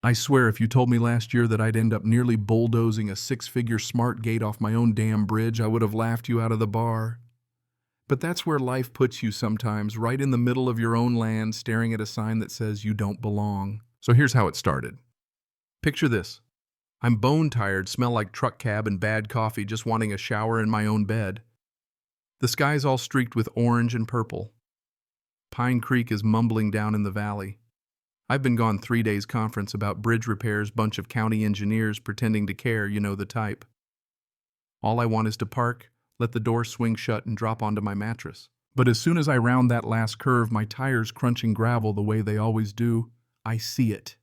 I swear if you told me last year that I'd end up nearly bulldozing a six-figure smart gate off my own damn bridge, I would have laughed you out of the bar. But that's where life puts you sometimes, right in the middle of your own land, staring at a sign that says you don't belong. So here's how it started. Picture this. I'm bone tired, smell like truck cab and bad coffee, just wanting a shower in my own bed. The sky's all streaked with orange and purple. Pine Creek is mumbling down in the valley. I've been gone 3 days conference about bridge repairs, bunch of county engineers pretending to care, you know the type. All I want is to park, let the door swing shut and drop onto my mattress. But as soon as I round that last curve, my tires crunching gravel the way they always do, I see it.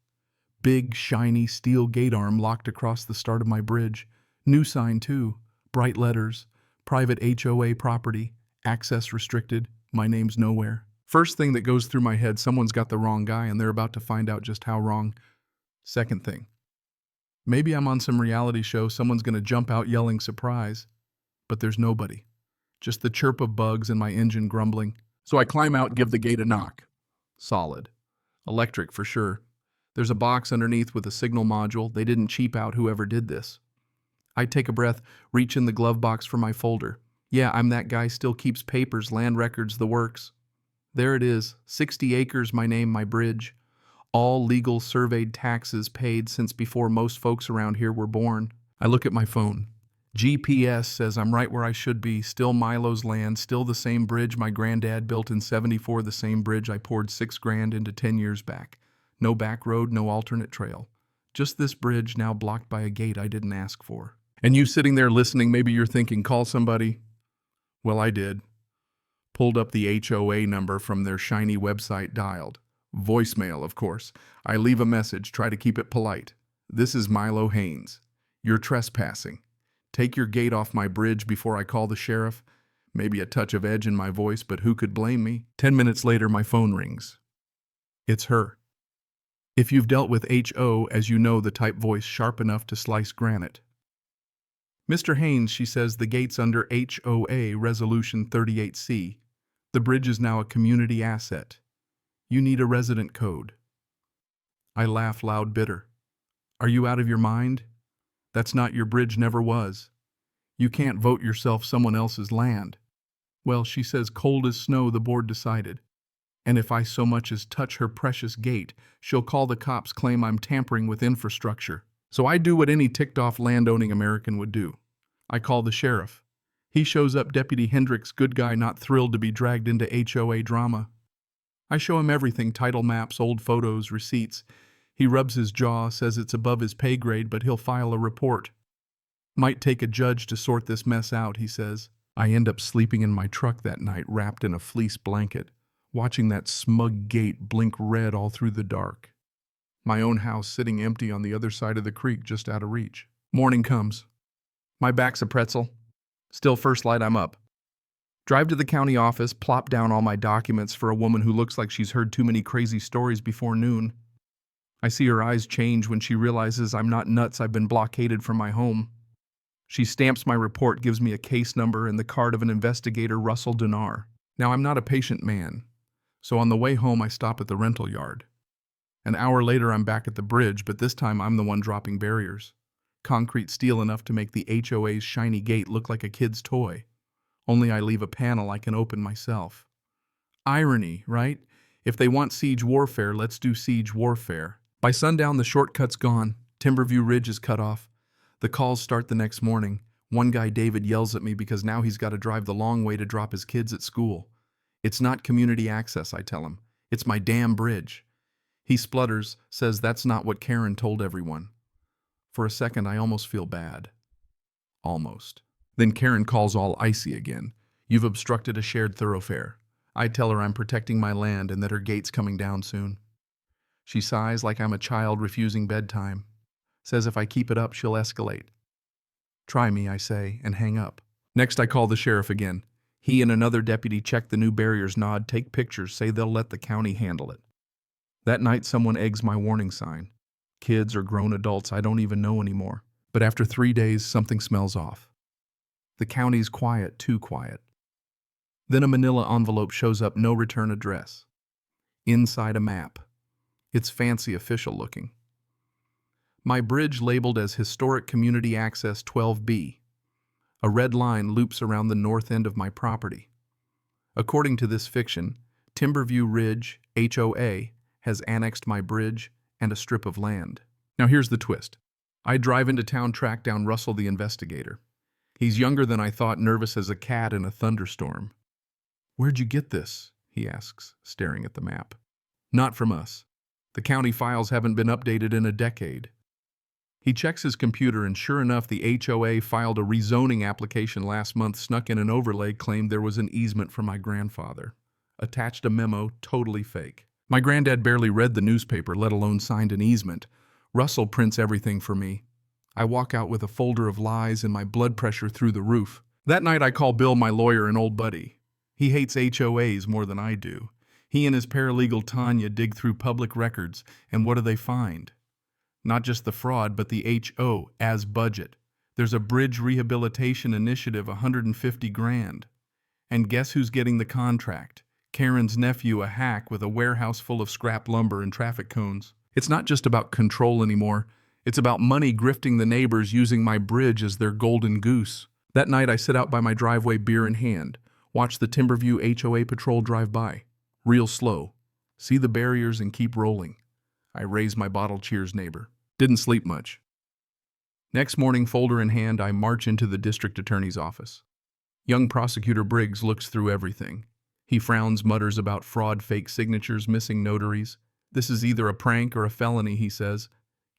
Big, shiny steel gate arm locked across the start of my bridge. New sign too, bright letters, private HOA property, access restricted, my name's nowhere. First thing that goes through my head, someone's got the wrong guy and they're about to find out just how wrong. Second thing, maybe I'm on some reality show, someone's gonna jump out yelling surprise. But there's nobody. Just the chirp of bugs and my engine grumbling. So I climb out and give the gate a knock. Solid. Electric for sure. There's a box underneath with a signal module. They didn't cheap out whoever did this. I take a breath, reach in the glove box for my folder. Yeah, I'm that guy, still keeps papers, land records, the works. There it is, 60 acres, my name, my bridge. All legal surveyed taxes paid since before most folks around here were born. I look at my phone. GPS says I'm right where I should be, still Milo's land, still the same bridge my granddad built in '74, the same bridge I poured $6,000 into 10 years back. No back road, no alternate trail. Just this bridge now blocked by a gate I didn't ask for. And you sitting there listening, maybe you're thinking, call somebody. Well, I did. Pulled up the HOA number from their shiny website, dialed. Voicemail, of course. I leave a message, try to keep it polite. This is Milo Haynes. You're trespassing. Take your gate off my bridge before I call the sheriff. Maybe a touch of edge in my voice, but who could blame me? 10 minutes later, my phone rings. It's her. If you've dealt with HO, as you know, the type voice sharp enough to slice granite. Mr. Haynes, she says, the gate's under HOA Resolution 38C. The bridge is now a community asset. You need a resident code. I laugh loud, bitter. Are you out of your mind? That's not your bridge, never was. You can't vote yourself someone else's land. Well, she says, cold as snow, the board decided. And if I so much as touch her precious gate, she'll call the cops, claim I'm tampering with infrastructure. So I do what any ticked-off land-owning American would do. I call the sheriff. He shows up, Deputy Hendricks, good guy, not thrilled to be dragged into HOA drama. I show him everything, title maps, old photos, receipts. He rubs his jaw, says it's above his pay grade, but he'll file a report. Might take a judge to sort this mess out, he says. I end up sleeping in my truck that night, wrapped in a fleece blanket, watching that smug gate blink red all through the dark. My own house sitting empty on the other side of the creek, just out of reach. Morning comes. My back's a pretzel. Still first light, I'm up. Drive to the county office, plop down all my documents for a woman who looks like she's heard too many crazy stories before noon. I see her eyes change when she realizes I'm not nuts, I've been blockaded from my home. She stamps my report, gives me a case number and the card of an investigator, Russell Dinar. Now, I'm not a patient man, so on the way home I stop at the rental yard. An hour later I'm back at the bridge, but this time I'm the one dropping barriers. Concrete steel enough to make the HOA's shiny gate look like a kid's toy. Only I leave a panel I can open myself. Irony, right? If they want siege warfare, let's do siege warfare. By sundown, the shortcut's gone. Timberview Ridge is cut off. The calls start the next morning. One guy, David, yells at me because now he's got to drive the long way to drop his kids at school. It's not community access, I tell him. It's my damn bridge. He splutters, says that's not what Karen told everyone. For a second, I almost feel bad. Almost. Then Karen calls all icy again. You've obstructed a shared thoroughfare. I tell her I'm protecting my land and that her gate's coming down soon. She sighs like I'm a child refusing bedtime. Says if I keep it up, she'll escalate. Try me, I say, and hang up. Next, I call the sheriff again. He and another deputy check the new barriers, nod, take pictures, say they'll let the county handle it. That night, someone eggs my warning sign. Kids or grown adults I don't even know anymore. But after 3 days, something smells off. The county's quiet, too quiet. Then a manila envelope shows up, no return address. Inside a map. It's fancy, official looking. My bridge labeled as Historic Community Access 12B. A red line loops around the north end of my property. According to this fiction, Timberview Ridge, HOA, has annexed my bridge and a strip of land. Now here's the twist. I drive into town, track down Russell the investigator. He's younger than I thought, nervous as a cat in a thunderstorm. "Where'd you get this?" he asks, staring at the map. "Not from us. The county files haven't been updated in a decade." He checks his computer, and sure enough, the HOA filed a rezoning application last month, snuck in an overlay, claimed there was an easement for my grandfather. Attached a memo, totally fake. My granddad barely read the newspaper, let alone signed an easement. Russell prints everything for me. I walk out with a folder of lies and my blood pressure through the roof. That night I call Bill, my lawyer, an old buddy. He hates HOAs more than I do. He and his paralegal Tanya dig through public records, and what do they find? Not just the fraud, but the HO as budget. There's a bridge rehabilitation initiative, 150 grand. And guess who's getting the contract? Karen's nephew, a hack with a warehouse full of scrap lumber and traffic cones. It's not just about control anymore. It's about money grifting the neighbors, using my bridge as their golden goose. That night I sit out by my driveway, beer in hand, watch the Timberview HOA patrol drive by. Real slow. See the barriers and keep rolling. I raise my bottle, cheers neighbor. Didn't sleep much. Next morning, folder in hand, I march into the district attorney's office. Young prosecutor Briggs looks through everything. He frowns, mutters about fraud, fake signatures, missing notaries. "This is either a prank or a felony," he says.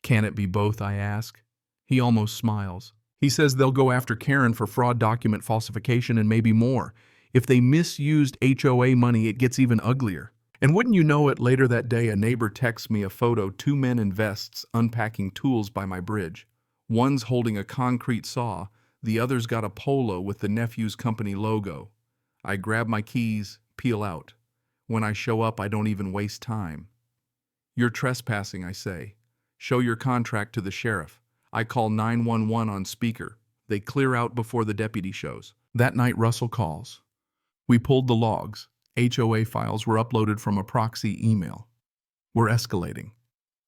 "Can it be both?" I ask. He almost smiles. He says they'll go after Karen for fraud, document falsification, and maybe more. If they misused HOA money, it gets even uglier. And wouldn't you know it, later that day, a neighbor texts me a photo, two men in vests unpacking tools by my bridge. One's holding a concrete saw, the other's got a polo with the nephew's company logo. I grab my keys, peel out. When I show up, I don't even waste time. "You're trespassing," I say. "Show your contract to the sheriff." I call 911 on speaker. They clear out before the deputy shows. That night, Russell calls. We pulled the logs. HOA files were uploaded from a proxy email. We're escalating.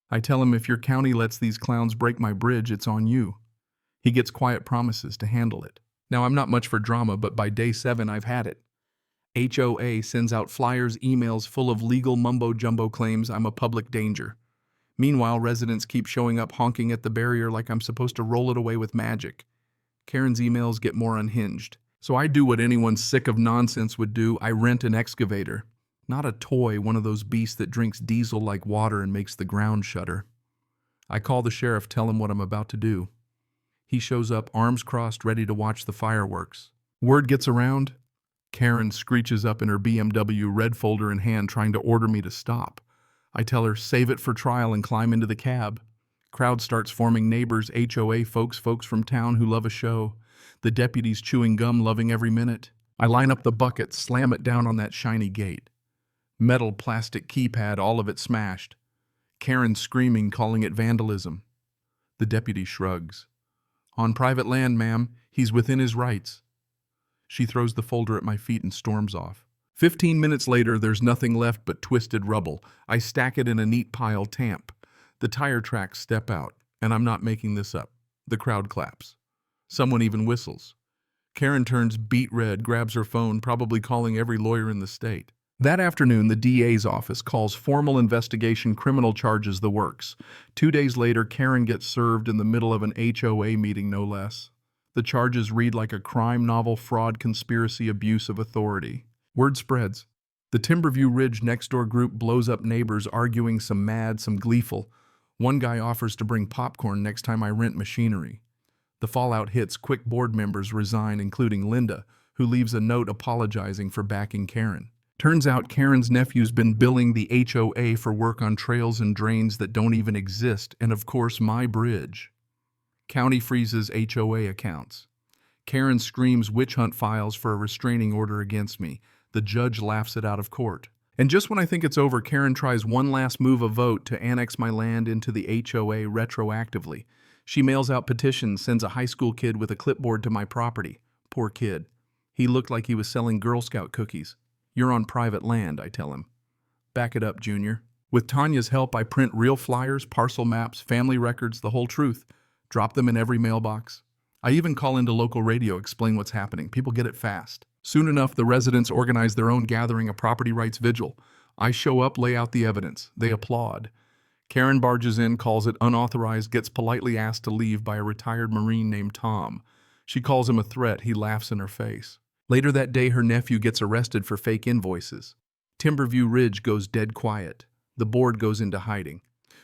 I tell him, if your county lets these clowns break my bridge, it's on you. He gets quiet promises to handle it. Now, I'm not much for drama, but by day 7, I've had it. HOA sends out flyers, emails full of legal mumbo-jumbo claims I'm a public danger. Meanwhile, residents keep showing up, honking at the barrier like I'm supposed to roll it away with magic. Karen's emails get more unhinged. So I do what anyone sick of nonsense would do. I rent an excavator. Not a toy, one of those beasts that drinks diesel like water and makes the ground shudder. I call the sheriff, tell him what I'm about to do. He shows up, arms crossed, ready to watch the fireworks. Word gets around. Karen screeches up in her BMW, red folder in hand, trying to order me to stop. I tell her, save it for trial, and climb into the cab. Crowd starts forming, neighbors, HOA folks from town who love a show. The deputies chewing gum, loving every minute. I line up the bucket, slam it down on that shiny gate. Metal, plastic keypad, all of it smashed. Karen screaming, calling it vandalism. The deputy shrugs. "On private land, ma'am. He's within his rights." She throws the folder at my feet and storms off. 15 minutes later, there's nothing left but twisted rubble. I stack it in a neat pile, tamp. The tire tracks step out, and I'm not making this up. The crowd claps. Someone even whistles. Karen turns beet red, grabs her phone, probably calling every lawyer in the state. That afternoon, the DA's office calls formal investigation, criminal charges, the works. 2 days later, Karen gets served in the middle of an HOA meeting, no less. The charges read like a crime novel: fraud, conspiracy, abuse of authority. Word spreads. The Timberview Ridge next door group blows up, neighbors arguing, some mad, some gleeful. One guy offers to bring popcorn next time I rent machinery. The fallout hits quick. Board members resign, including Linda, who leaves a note apologizing for backing Karen. Turns out Karen's nephew's been billing the HOA for work on trails and drains that don't even exist, and of course my bridge. County freezes HOA accounts. Karen screams witch hunt, files for a restraining order against me. The judge laughs it out of court. And just when I think it's over, Karen tries one last move, a vote to annex my land into the HOA retroactively. She mails out petitions, sends a high school kid with a clipboard to my property. Poor kid. He looked like he was selling Girl Scout cookies. "You're on private land," I tell him. "Back it up, Junior." With Tanya's help, I print real flyers, parcel maps, family records, the whole truth. Drop them in every mailbox. I even call into local radio, explain what's happening. People get it fast. Soon enough, the residents organize their own gathering, a property rights vigil. I show up, lay out the evidence. They applaud. Karen barges in, calls it unauthorized, gets politely asked to leave by a retired Marine named Tom. She calls him a threat. He laughs in her face. Later that day, her nephew gets arrested for fake invoices. Timberview Ridge goes dead quiet. The board goes into hiding.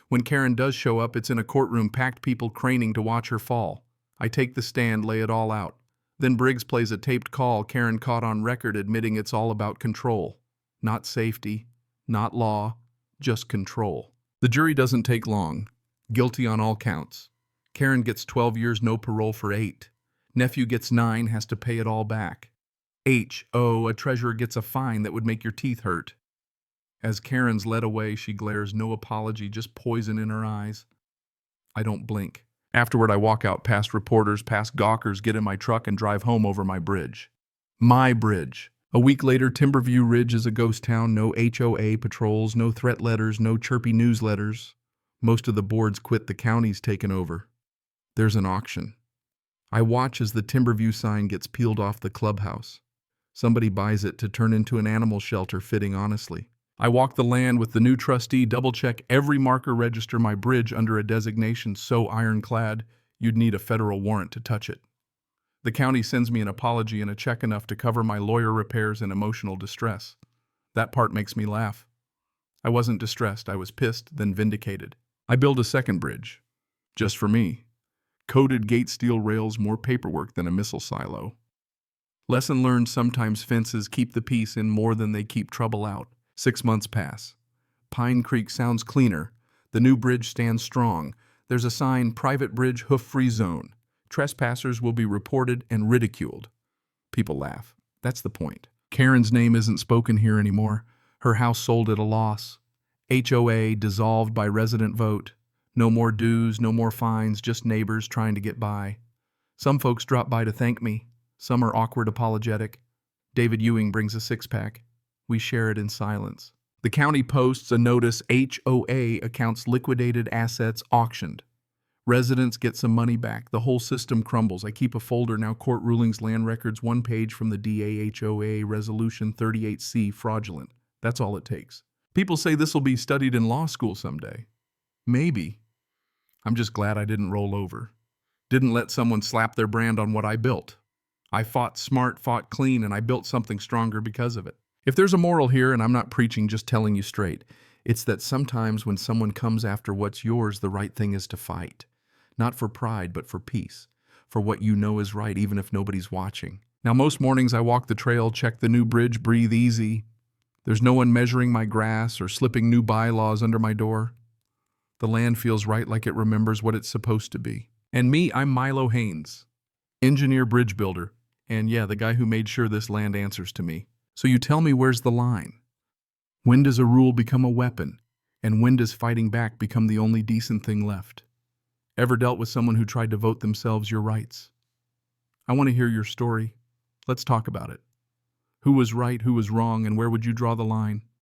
When Karen does show up, it's in a courtroom, packed people craning to watch her fall. I take the stand, lay it all out. Then Briggs plays a taped call, Karen caught on record admitting it's all about control. Not safety, not law, just control. The jury doesn't take long. Guilty on all counts. Karen gets 12 years, no parole for 8. Nephew gets 9, has to pay it all back. A treasurer gets a fine that would make your teeth hurt. As Karen's led away, she glares, no apology, just poison in her eyes. I don't blink. Afterward, I walk out past reporters, past gawkers, get in my truck and drive home over my bridge. My bridge. A week later, Timberview Ridge is a ghost town, no HOA patrols, no threat letters, no chirpy newsletters. Most of the boards quit, the county's taken over. There's an auction. I watch as the Timberview sign gets peeled off the clubhouse. Somebody buys it to turn into an animal shelter, fitting honestly. I walk the land with the new trustee, double-check every marker, register my bridge under a designation so ironclad you'd need a federal warrant to touch it. The county sends me an apology and a check enough to cover my lawyer repairs and emotional distress. That part makes me laugh. I wasn't distressed, I was pissed, then vindicated. I build a second bridge. Just for me. Coated gate steel rails, more paperwork than a missile silo. Lesson learned, sometimes fences keep the peace in more than they keep trouble out. 6 months pass. Pine Creek sounds cleaner. The new bridge stands strong. There's a sign, private bridge, hoof-free zone. Trespassers will be reported and ridiculed. People laugh. That's the point. Karen's name isn't spoken here anymore. Her house sold at a loss. HOA dissolved by resident vote. No more dues, no more fines, just neighbors trying to get by. Some folks drop by to thank me. Some are awkward, apologetic. David Ewing brings a six-pack. We share it in silence. The county posts a notice, HOA accounts liquidated, assets auctioned. Residents get some money back. The whole system crumbles. I keep a folder now, court rulings, land records, 1 page from the DAHOA Resolution 38C, fraudulent. That's all it takes. People say this will be studied in law school someday. Maybe. I'm just glad I didn't roll over. Didn't let someone slap their brand on what I built. I fought smart, fought clean, and I built something stronger because of it. If there's a moral here, and I'm not preaching, just telling you straight, it's that sometimes when someone comes after what's yours, the right thing is to fight. Not for pride, but for peace. For what you know is right, even if nobody's watching. Now, most mornings I walk the trail, check the new bridge, breathe easy. There's no one measuring my grass or slipping new bylaws under my door. The land feels right, like it remembers what it's supposed to be. And me, I'm Milo Haynes, engineer bridge builder. And yeah, the guy who made sure this land answers to me. So you tell me, where's the line? When does a rule become a weapon? And when does fighting back become the only decent thing left? Ever dealt with someone who tried to vote themselves your rights? I want to hear your story. Let's talk about it. Who was right, who was wrong, and where would you draw the line?